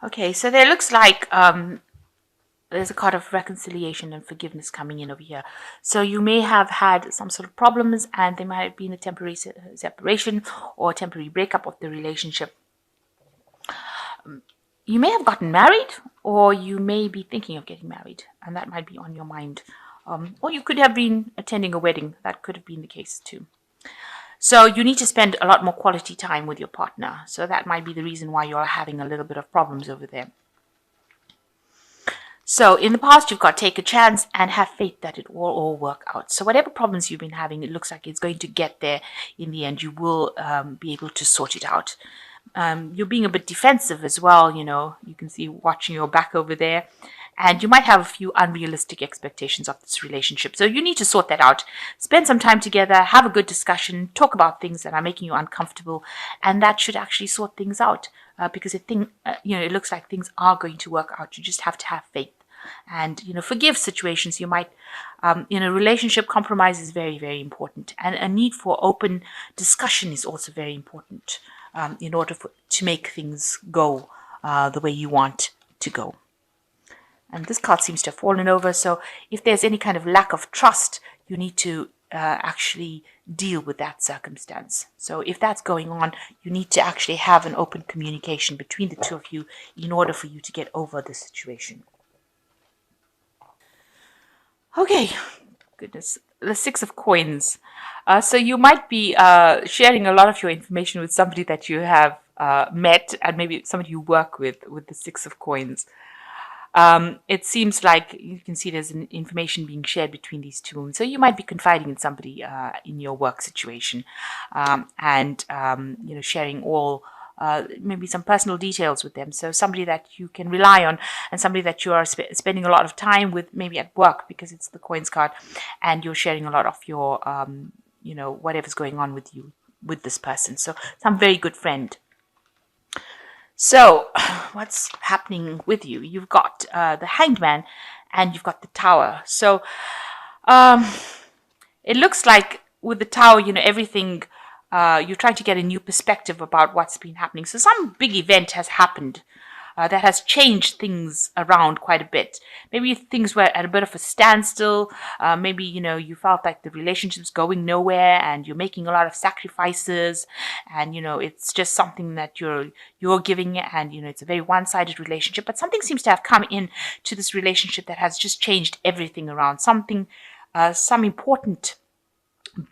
Okay, so there looks like there's a card of reconciliation and forgiveness coming in over here. So you may have had some sort of problems, and there might have been a temporary separation or a temporary breakup of the relationship. You may have gotten married, or you may be thinking of getting married, and that might be on your mind. Or you could have been attending a wedding. That could have been the case too. So you need to spend a lot more quality time with your partner. So that might be the reason why you're having a little bit of problems over there. So in the past, you've got to take a chance and have faith that it will all work out. So whatever problems you've been having, it looks like it's going to get there in the end. You will be able to sort it out. You're being a bit defensive as well. You can see watching your back over there. And you might have a few unrealistic expectations of this relationship. So you need to sort that out. Spend some time together, have a good discussion, talk about things that are making you uncomfortable. And that should actually sort things out because it looks like things are going to work out. You just have to have faith. And forgive situations you might in a relationship. Compromise is very, very important, and a need for open discussion is also very important in order to make things go the way you want to go. And this card seems to have fallen over, so if there's any kind of lack of trust, you need to actually deal with that circumstance. So if that's going on, you need to actually have an open communication between the two of you in order for you to get over the situation. Okay, goodness, the Six of Coins. So you might be sharing a lot of your information with somebody that you have met, and maybe somebody you work with the Six of Coins. It seems like you can see there's information being shared between these two. So you might be confiding in somebody in your work situation and sharing all maybe some personal details with them. So somebody that you can rely on and somebody that you are spending a lot of time with, maybe at work because it's the coins card, and you're sharing a lot of your, whatever's going on with you, with this person. So some very good friend. So what's happening with you? You've got the Hanged Man and you've got the Tower. So it looks like with the Tower, everything, you're trying to get a new perspective about what's been happening. So some big event has happened that has changed things around quite a bit. Maybe things were at a bit of a standstill. Maybe, you felt like the relationship's going nowhere and you're making a lot of sacrifices, and, it's just something that you're giving, and, it's a very one-sided relationship. But something seems to have come in to this relationship that has just changed everything around. Something, some important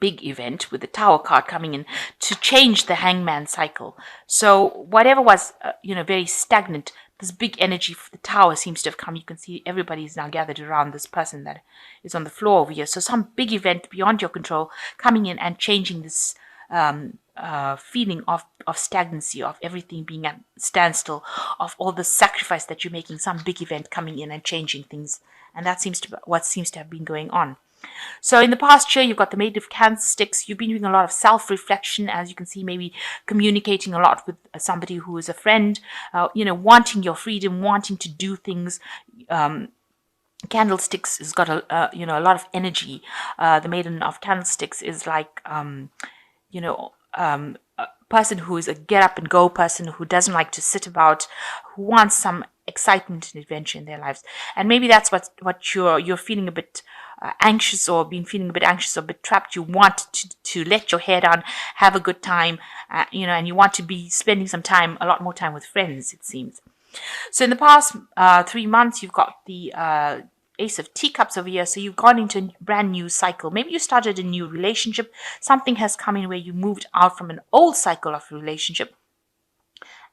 big event with the Tower card coming in to change the Hangman cycle. So whatever was, very stagnant, this big energy for the Tower seems to have come. You can see everybody is now gathered around this person that is on the floor over here. So some big event beyond your control coming in and changing this feeling of stagnancy, of everything being at standstill, of all the sacrifice that you're making. Some big event coming in and changing things, and that seems to be what seems to have been going on. So in the past year, you've got the Maid of Candlesticks. You've been doing a lot of self-reflection, as you can see, maybe communicating a lot with somebody who is a friend, wanting your freedom, wanting to do things. Candlesticks has got a lot of energy. The Maiden of Candlesticks is like, a person who is a get up and go person, who doesn't like to sit about, who wants some excitement and adventure in their lives. And maybe that's what you're feeling a bit anxious, or been feeling a bit anxious or a bit trapped. You want to let your hair down, have a good time, and you want to be spending a lot more time with friends, it seems. So in the past 3 months, you've got the Ace of Teacups over here. So you've gone into a brand new cycle. Maybe you started a new relationship. Something has come in where you moved out from an old cycle of relationship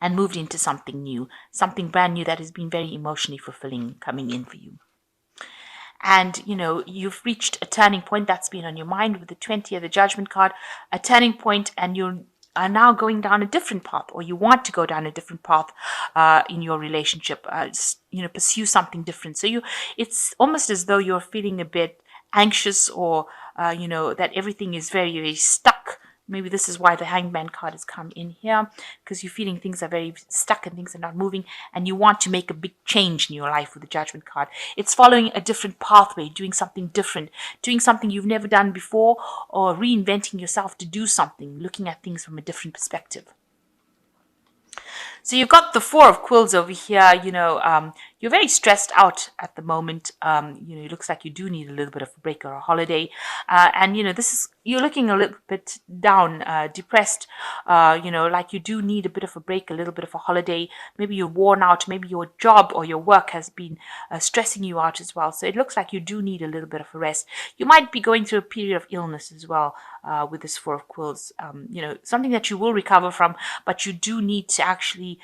and moved into something new, something brand new that has been very emotionally fulfilling coming in for you. And, you've reached a turning point that's been on your mind with the 20 of the Judgment card, a turning point, and you are now going down a different path, or you want to go down a different path in your relationship, pursue something different. So it's almost as though you're feeling a bit anxious, or, that everything is very, very stuck. Maybe this is why the Hangman card has come in here, because you're feeling things are very stuck and things are not moving, and you want to make a big change in your life with the Judgment card. It's following a different pathway, doing something different, doing something you've never done before, or reinventing yourself to do something, looking at things from a different perspective. So you've got the Four of Quills over here. You're very stressed out at the moment. It looks like you do need a little bit of a break or a holiday. And this is, you're looking a little bit down, depressed. Like you do need a bit of a break, a little bit of a holiday. Maybe you're worn out. Maybe your job or your work has been stressing you out as well. So it looks like you do need a little bit of a rest. You might be going through a period of illness as well with this Four of Quills. Something that you will recover from, but you do need to actually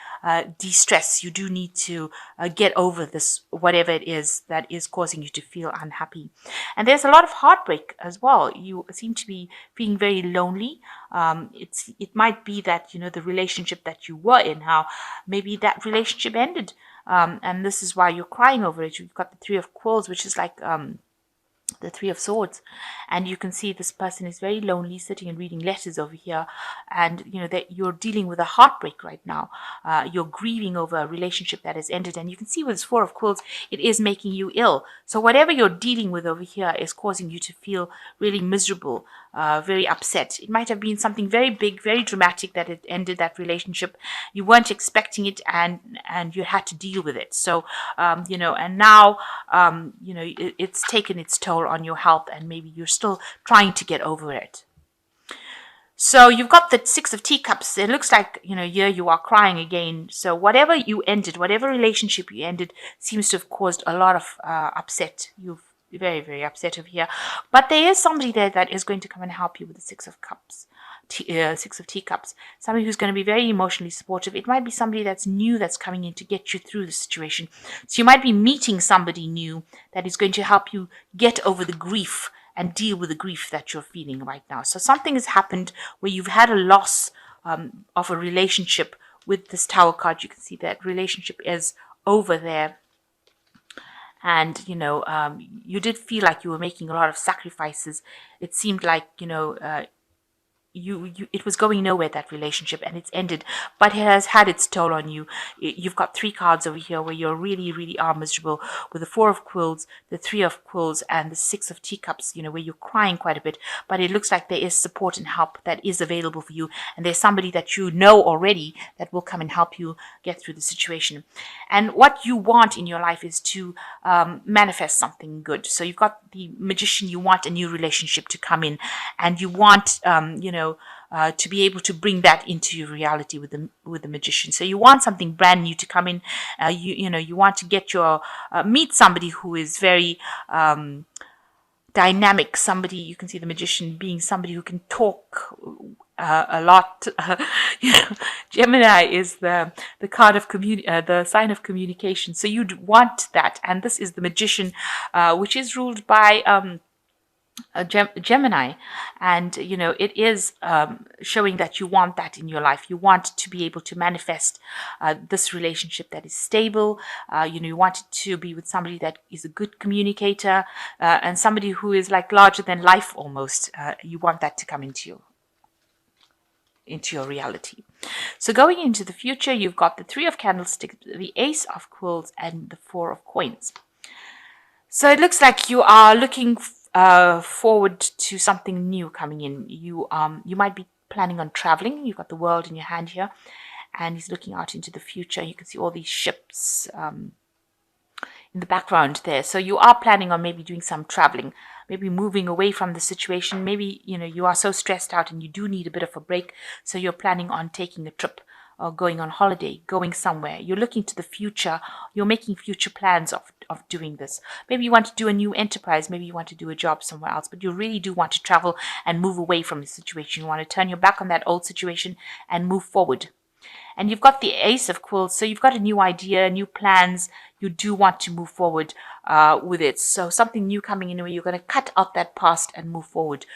de-stress. You do need to get over this, whatever it is that is causing you to feel unhappy. And there's a lot of heartbreak as well. You seem to be feeling very lonely. It might be that the relationship that you were in, how maybe that relationship ended, and this is why you're crying over it. You've got the Three of Quills, which is like the Three of Swords, and you can see this person is very lonely, sitting and reading letters over here, and that you're dealing with a heartbreak right now. You're grieving over a relationship that has ended, and you can see with this Four of Quills, it is making you ill. So whatever you're dealing with over here is causing you to feel really miserable, very upset. It might have been something very big, very dramatic that it ended that relationship. You weren't expecting it, and you had to deal with it. So and now it's taken its toll on your health, and maybe you're still trying to get over it. So you've got the Six of Teacups. It looks like, here you are crying again. So whatever you ended, whatever relationship you ended, seems to have caused a lot of upset. You're very, very upset over here. But there is somebody there that is going to come and help you with the Six of Cups. Six of Teacups, somebody who's going to be very emotionally supportive. It might be somebody that's new that's coming in to get you through the situation. So you might be meeting somebody new that is going to help you get over the grief and deal with the grief that you're feeling right now. So something has happened where you've had a loss of a relationship. With this Tower card, you can see that relationship is over there. And you did feel like you were making a lot of sacrifices. It seemed like it was going nowhere, that relationship, and it's ended, but it has had its toll on you. You've got three cards over here where you're really, really are miserable, with the Four of Quills, the Three of Quills, and the Six of Teacups, where you're crying quite a bit, but it looks like there is support and help that is available for you, and there's somebody that you know already that will come and help you get through the situation. And what you want in your life is to manifest something good. So you've got the Magician. You want a new relationship to come in, and you want to be able to bring that into your reality with the Magician. So you want something brand new to come in. You want to get your meet somebody who is very dynamic. Somebody, you can see the Magician being somebody who can talk a lot. Gemini is the card of the sign of communication. So you'd want that, and this is the Magician, which is ruled by Gemini, and it is showing that you want that in your life. You want to be able to manifest this relationship that is stable. You want it to be with somebody that is a good communicator, and somebody who is like larger than life almost. You want that to come into your reality. So going into the future, you've got the Three of Candlesticks, the Ace of Quills, and the Four of Coins. So it looks like you are looking forward to something new coming in. You might be planning on traveling. You've got the World in your hand here, and he's looking out into the future. You can see all these ships in the background there. So you are planning on maybe doing some traveling, maybe moving away from the situation. Maybe you are so stressed out and you do need a bit of a break. So you're planning on taking a trip, or going on holiday, going somewhere. You're looking to the future. You're making future plans of doing this. Maybe you want to do a new enterprise. Maybe you want to do a job somewhere else, but you really do want to travel and move away from the situation. You want to turn your back on that old situation and move forward. And you've got the Ace of Quills, so you've got a new idea, new plans. You do want to move forward with it. So something new coming in where you're going to cut out that past and move forward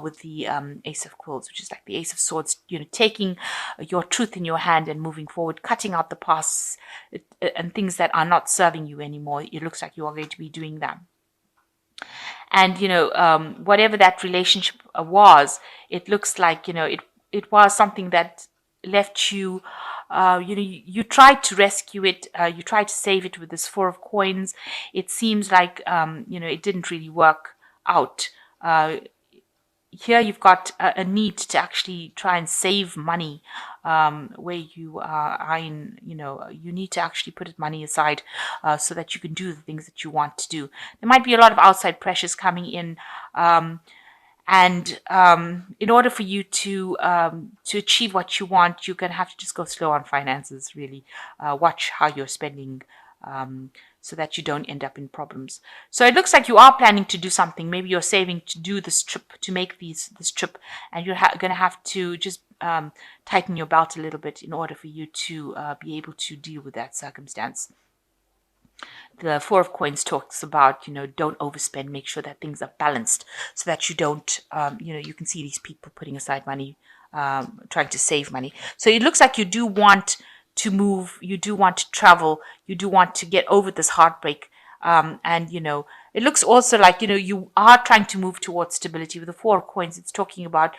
with the Ace of Quills, which is like the Ace of Swords, taking your truth in your hand and moving forward, cutting out the past and things that are not serving you anymore. It looks like you are going to be doing that. And, whatever that relationship was, it looks like, it was something that left you, you tried to rescue it, you tried to save it with this Four of Coins. It seems like, it didn't really work out. Here you've got a need to actually try and save money where you are in, you need to actually put money aside so that you can do the things that you want to do. There might be a lot of outside pressures coming in. And in order for you to achieve what you want, you're going to have to just go slow on finances, really. Watch how you're spending so that you don't end up in problems. So it looks like you are planning to do something. Maybe you're saving to do this trip, to make this trip, and you're going to have to just tighten your belt a little bit in order for you to be able to deal with that circumstance. The Four of Coins talks about, don't overspend, make sure that things are balanced so that you don't, you can see these people putting aside money, trying to save money. So it looks like you do want to move, you do want to travel, you do want to get over this heartbreak. And, it looks also like, you are trying to move towards stability. With the Four of Coins, it's talking about,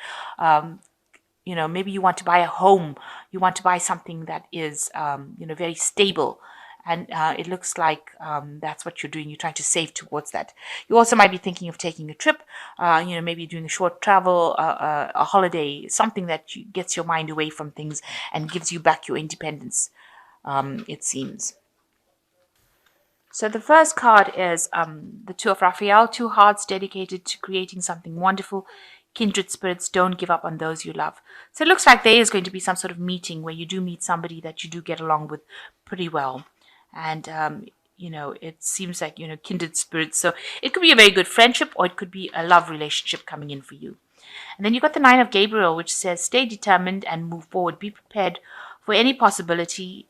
maybe you want to buy a home, you want to buy something that is, very stable. And it looks like that's what you're doing. You're trying to save towards that. You also might be thinking of taking a trip, maybe doing a short travel, a holiday, something that gets your mind away from things and gives you back your independence, it seems. So the first card is the Two of Raphael, two hearts dedicated to creating something wonderful. Kindred spirits, don't give up on those you love. So it looks like there is going to be some sort of meeting where you do meet somebody that you do get along with pretty well. And, it seems like, kindred spirits. So it could be a very good friendship, or it could be a love relationship coming in for you. And then you got the Nine of Gabriel, which says, stay determined and move forward. Be prepared for any possibility,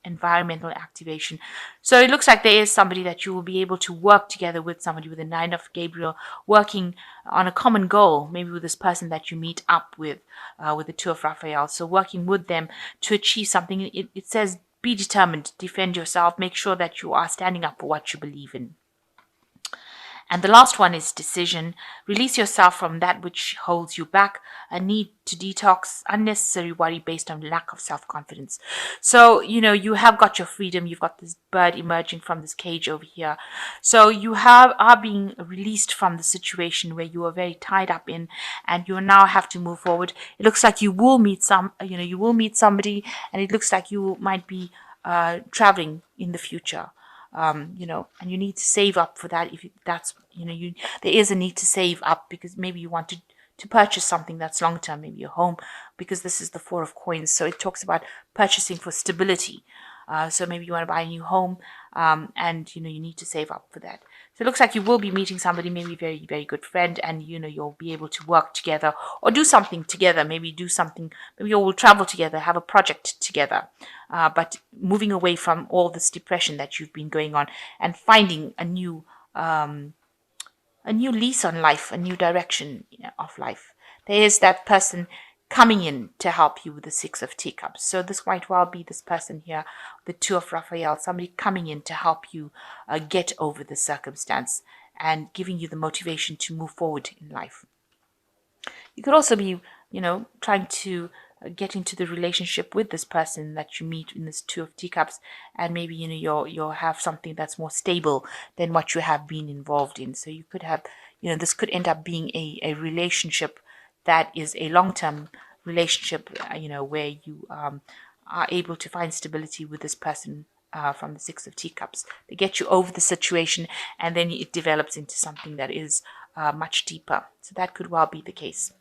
environmental activation. So it looks like there is somebody that you will be able to work together with, somebody with the Nine of Gabriel, working on a common goal, maybe with this person that you meet up with the Two of Raphael. So working with them to achieve something. It says, be determined, defend yourself, make sure that you are standing up for what you believe in. And the last one is decision. Release yourself from that which holds you back, a need to detox unnecessary worry based on lack of self-confidence. So, you have got your freedom. You've got this bird emerging from this cage over here. So you are being released from the situation where you were very tied up in, and you now have to move forward. It looks like you will meet somebody, and it looks like you might be traveling in the future. And you need to save up for that. If that's, there is a need to save up because maybe you want to purchase something that's long term, maybe a home, because this is the Four of Coins. So it talks about purchasing for stability. So maybe you want to buy a new home, and you need to save up for that. So it looks like you will be meeting somebody, maybe a very, very good friend, and you'll be able to work together or do something together. Maybe you will travel together, have a project together. But moving away from all this depression that you've been going on and finding a new lease on life, a new direction of life. There is that person coming in to help you with the Six of Teacups. So this might well be this person here, the Two of Raphael, somebody coming in to help you get over the circumstance and giving you the motivation to move forward in life. You could also be, trying to get into the relationship with this person that you meet in this Two of Teacups, and maybe you'll have something that's more stable than what you have been involved in. So you could have, this could end up being a relationship that is a long-term relationship, where you are able to find stability with this person from the Six of Teacups. They get you over the situation, and then it develops into something that is much deeper. So that could well be the case.